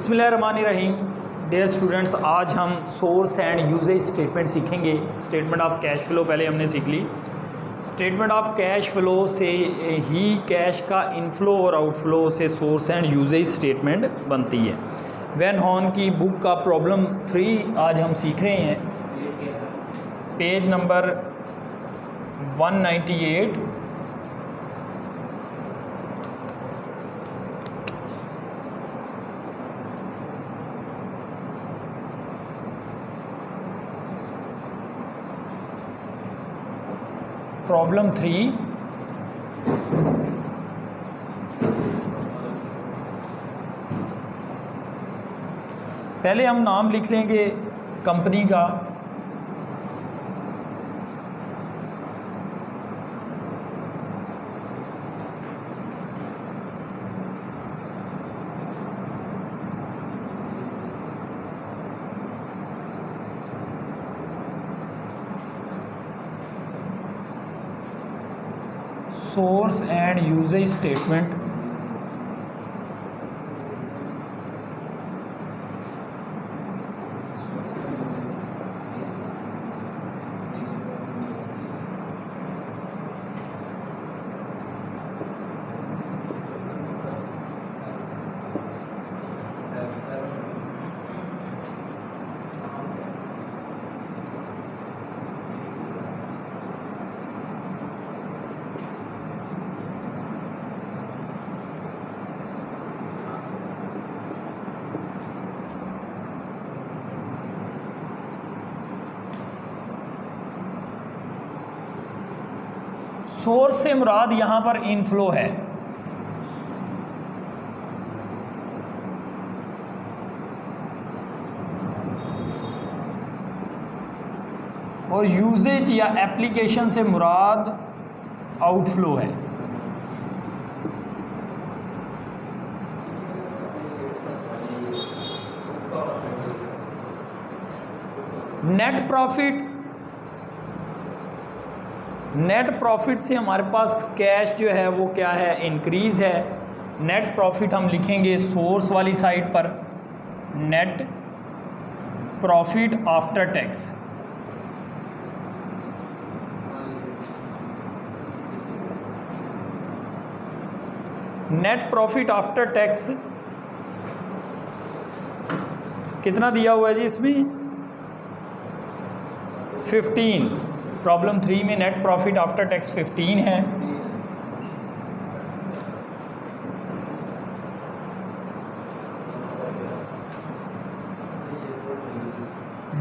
बिस्मिल्लाहिर्रहमानिर्रहीम। Dear students, आज हम सोर्स एंड यूजेज स्टेटमेंट सीखेंगे। स्टेटमेंट ऑफ कैश फ्लो पहले हमने सीख ली। स्टेटमेंट ऑफ कैश फ्लो से ही कैश का इनफ्लो और आउटफ्लो से सोर्स एंड यूजेज स्टेटमेंट बनती है। वैन हॉर्न की बुक का प्रॉब्लम 3 आज हम सीख रहे हैं, पेज नंबर 198। प्रॉब्लम 3, पहले हम नाम लिख लेंगे कंपनी का। Source and uses statement source से मुराद यहाँ पर इनफ्लो है, और यूजेज या एप्लीकेशन से मुराद आउटफ्लो है। नेट प्रॉफिट से हमारे पास कैश जो है वो क्या है, इंक्रीज है। नेट प्रॉफिट हम लिखेंगे सोर्स वाली साइड पर, net profit after tax. Net profit after tax कितना दिया हुआ है जी इसमें? 15। प्रॉब्लम 3 में नेट प्रॉफिट आफ्टर टैक्स 15 है।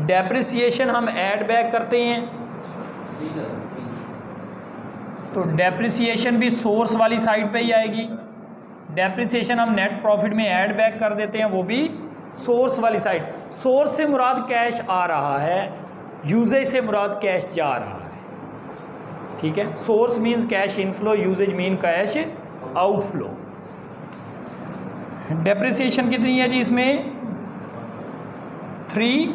डेप्रिसिएशन हम ऐड बैक करते हैं, तो डेप्रिसिएशन भी सोर्स वाली साइड पे ही आएगी। डेप्रिसिएशन हम नेट प्रॉफिट में ऐड बैक कर देते हैं, वो भी सोर्स वाली साइड। सोर्स से मुराद कैश आ रहा है, यूजेज से मुराद कैश जा रहा है। ठीक है, source means cash inflow, uses mean cash outflow. Depreciation कितनी है जी इसमें? 3।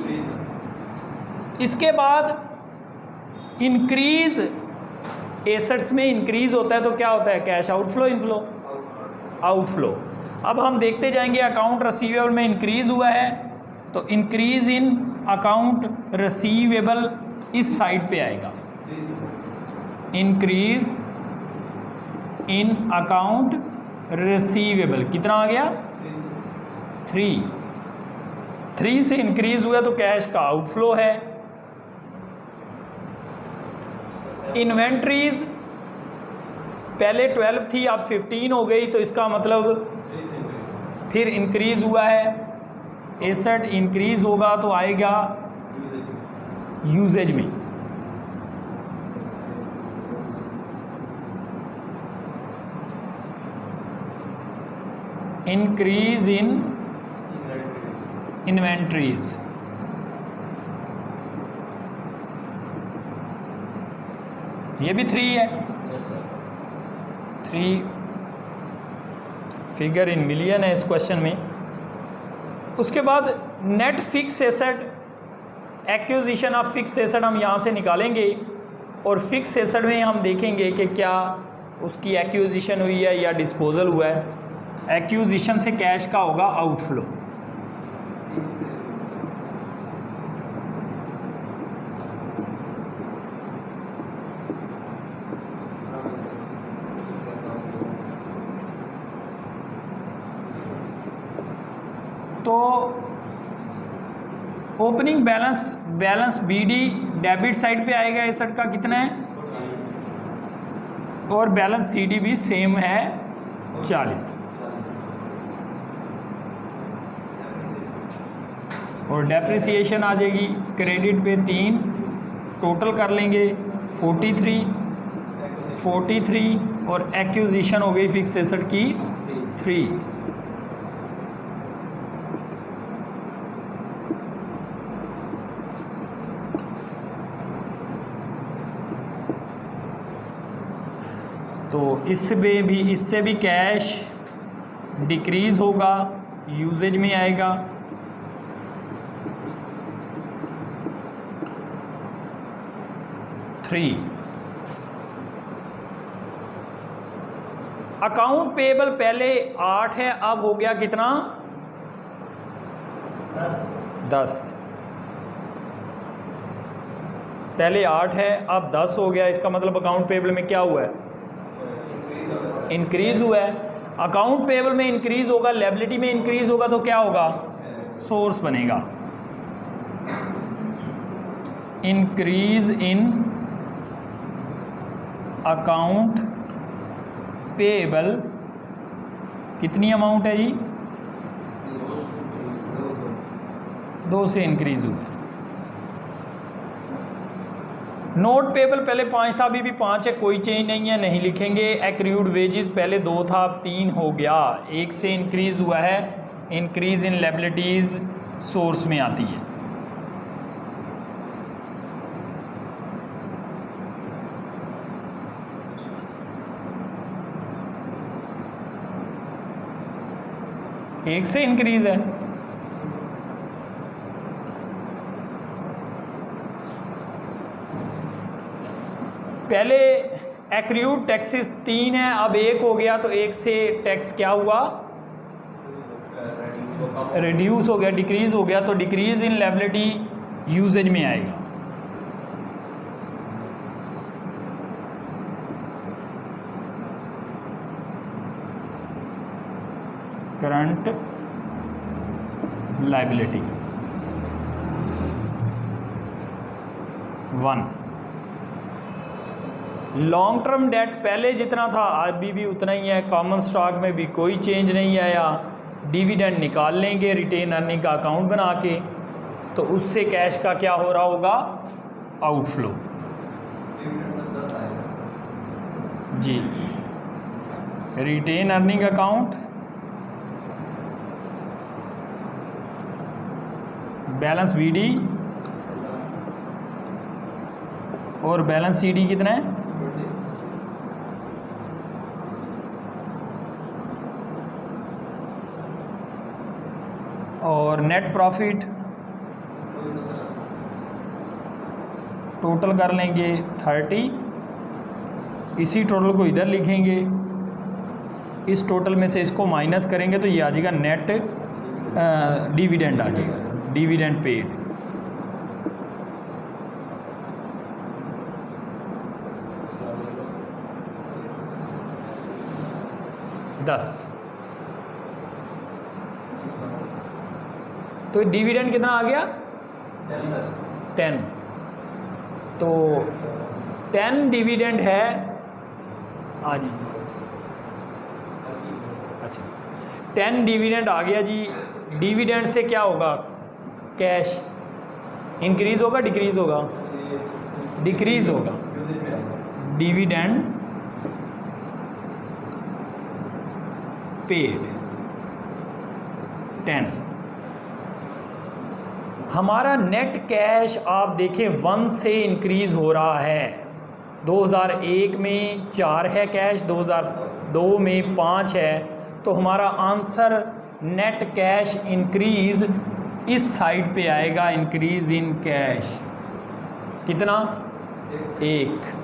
इसके बाद इंक्रीज, एसेट्स में इंक्रीज होता है तो क्या होता है? Cash outflow, inflow, outflow. अब हम देखते जाएंगे, अकाउंट रिसीवेबल में इंक्रीज हुआ है तो इंक्रीज इन अकाउंट रिसीवेबल इस साइड पे आएगा। इंक्रीज इन अकाउंट रिसीवेबल कितना आ गया? 3 से इंक्रीज हुआ तो कैश का आउटफ्लो है। इन्वेंट्रीज पहले 12 थी, अब 15 हो गई, तो इसका मतलब फिर इंक्रीज हुआ है। एसेट इंक्रीज होगा तो आएगा यूजेज में। इंक्रीज इन इन्वेंट्रीज, ये भी 3 है। 3 फिगर इन मिलियन है इस क्वेश्चन में। उसके बाद net fix asset, acquisition of fix asset हम यहाँ से निकालेंगे और फिक्स एसेट में हम देखेंगे कि क्या उसकी एक्विजिशन हुई है या डिस्पोजल हुआ है। एक्विजिशन से कैश का होगा आउटफ्लो, तो opening balance BD debit side पे आएगा एसेट का कितना है, और बैलेंस CD भी सेम है 40, और डेप्रिसिएशन आ जाएगी क्रेडिट पे 3, टोटल कर लेंगे 43, और एक्विजिशन हो गई फिक्स एसेट की 3। तो इससे भी कैश डिक्रीज होगा, यूजेज में आएगा। अकाउंट पेबल पहले 8 है, अब हो गया कितना 10। पहले 8 है अब 10 हो गया, इसका मतलब अकाउंट पेबल में क्या हुआ है, इंक्रीज हुआ है। अकाउंट पेबल में इंक्रीज होगा, लायबिलिटी में इंक्रीज होगा, तो क्या होगा, सोर्स बनेगा। इंक्रीज इन अकाउंट पेबल कितनी अमाउंट है जी, 2 से इंक्रीज हुआ। नोट पेबल पहले 5 था, अभी भी 5 है, कोई चेंज नहीं है, नहीं लिखेंगे। एक्रूड वेजेस पहले 2 था, अब 3 हो गया, 1 से इंक्रीज हुआ है। इंक्रीज इन लायबिलिटीज सोर्स में आती है। एक से इंक्रीज है, पहले एक्रूड टैक्सेस 3 है, अब 1 हो गया, तो 1 से टैक्स क्या हुआ, रिड्यूस हो गया, डिक्रीज हो गया, तो डिक्रीज इन लायबिलिटी यूजेज में आएगा। Current liability 1। Long term debt पहले जितना था अभी भी उतना ही है, कॉमन स्टॉक में भी कोई चेंज नहीं आया। डिविडेंड निकाल लेंगे रिटेन अर्निंग का अकाउंट बना के, तो उससे कैश का क्या हो रहा होगा, आउटफ्लो जी। Retain earning account, balance BD और बैलेंस CD कितना है, और नेट प्रॉफिट टोटल कर लेंगे 30। इसी टोटल को इधर लिखेंगे, इस टोटल में से इसको माइनस करेंगे तो ये आ जाएगा नेट डिविडेंड आ जाएगा, डिविडेंड पेड। तो डिविडेंड कितना आ गया, 10। तो 10 डिविडेंड है हाँ जी, अच्छा 10 डिविडेंड आ गया जी। डिविडेंड से क्या होगा, कैश इंक्रीज होगा डिक्रीज होगा, डिक्रीज होगा। Dividend paid 10। हमारा नेट कैश आप देखें 1 से इंक्रीज हो रहा है। 2001 में 4 है कैश, 2002 में 5 है, तो हमारा आंसर नेट कैश इंक्रीज इस साइड पे आएगा। इंक्रीज इन कैश कितना, 1।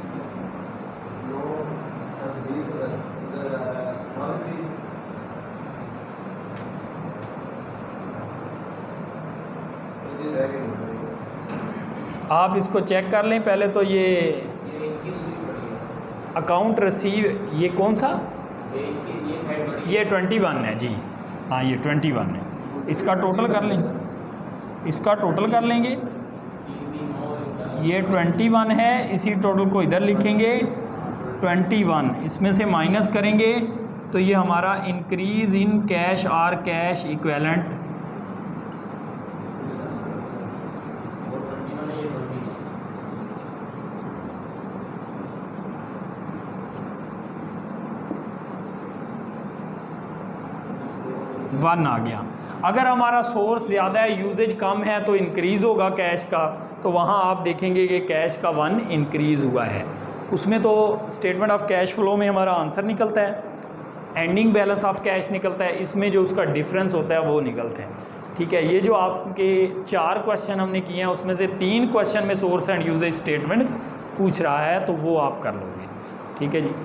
आप इसको चेक कर लें पहले तो। ये अकाउंट रिसीव, ये कौन सा, ये 21 है जी, हाँ ये 21 है। इसका टोटल कर लें, इसका टोटल कर लेंगे। ये 21 है, इसी टोटल को इधर लिखेंगे 21, इसमें से माइनस करेंगे तो ये हमारा इंक्रीज़ इन कैश और कैश इक्विवेलेंट वन आ गया। अगर हमारा सोर्स ज़्यादा है, यूजेज कम है, तो इंक्रीज़ होगा कैश का, तो वहाँ आप देखेंगे कि कैश का 1 इंक्रीज़ हुआ है। उसमें तो स्टेटमेंट ऑफ कैश फ्लो में हमारा आंसर निकलता है, एंडिंग बैलेंस ऑफ कैश निकलता है, इसमें जो उसका डिफरेंस होता है वो निकलता है। ठीक है, ये जो आपके 4 क्वेश्चन हमने किए हैं उसमें से 3 क्वेश्चन में सोर्स एंड यूजेज स्टेटमेंट पूछ रहा है, तो वो आप कर लोगे। ठीक है जी।